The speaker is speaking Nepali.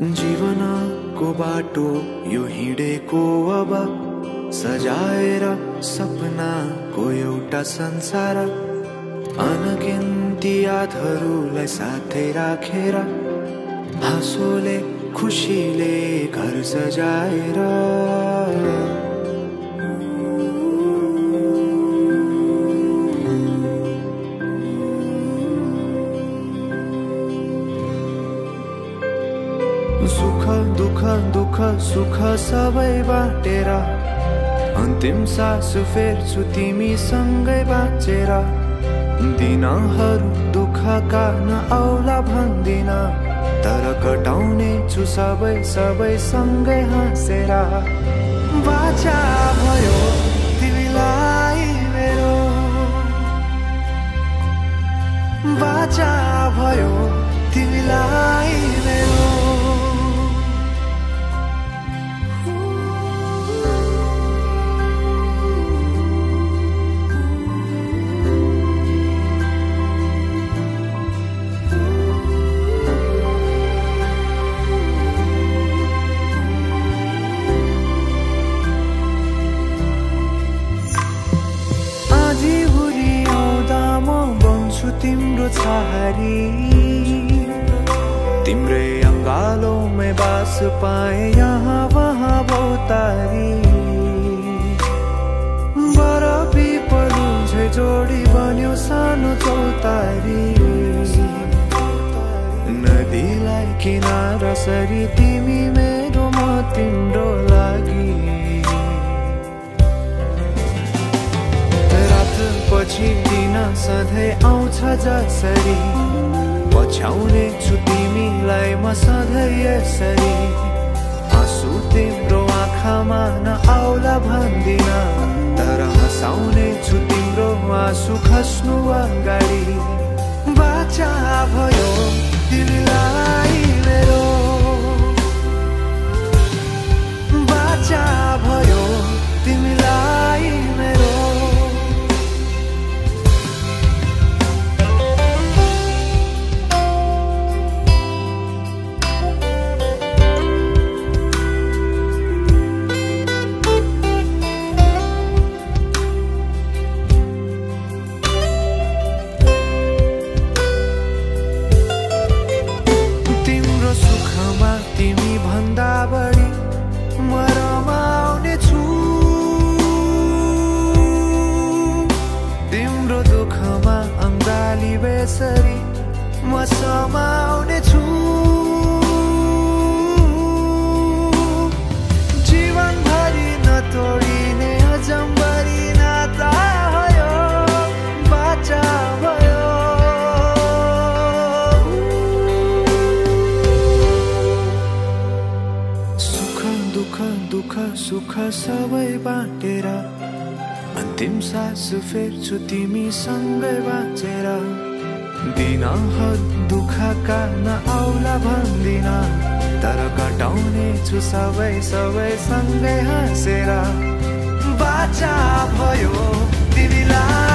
जीवनको बाटो यो हिँडेको अब सजाएर सपनाको एउटा संसार अनगिन्ती यादहरूलाई साथै राखेर हाँसोले खुसीले घर सजाएर सुख दुख दुख सुख सबै बाटेर अन्तिम सास फेर्छु तिमीसँगै बाँचेर दिनहरू दुःखका नआउला भन्दिन तर कटाउने छु सबै सबै सँगै हाँसेर बाचा भयो तिमीलाई मेरो बाचा भयो तिमीलाई मेरो तिम्रो छहारी तिम्रै अङ्गालोमै बास पाए यहाँ वहाँ भौतारी बरफी पलु झै जोडी बन्यो सानो चौतारी नदीलाई किनारा सरी तिमी मेरो म तिम्रो लागि पछि दिन सधैँ आउँछ जसरी पछ्याउने छु तिमीलाई म सधैँ यसरी आँसु तिम्रो आँखामा नआउला भन्दिन तर हँसाउने छु तिम्रो आँसु खस्नु अगाडि बाचा भयो तिमीलाई मेरो बाचा भयो तिमीलाई मेरो बढी म रमाउने छु तिम्रो दुःखमा अङ्गाली बेसरी म समाउने छु जीवनभरि नतोडिने अजम्बरी नाता भयो बाचा भयो दुःख सुख सबै बाटेर अन्तिम सास फेर्छु तिमीसँगै बाँचेर दिनहरू दुःखका नआउला भन्दिन तर कटाउने छु सबै सबै सँगै हाँसेर बाचा भयो तिमीलाई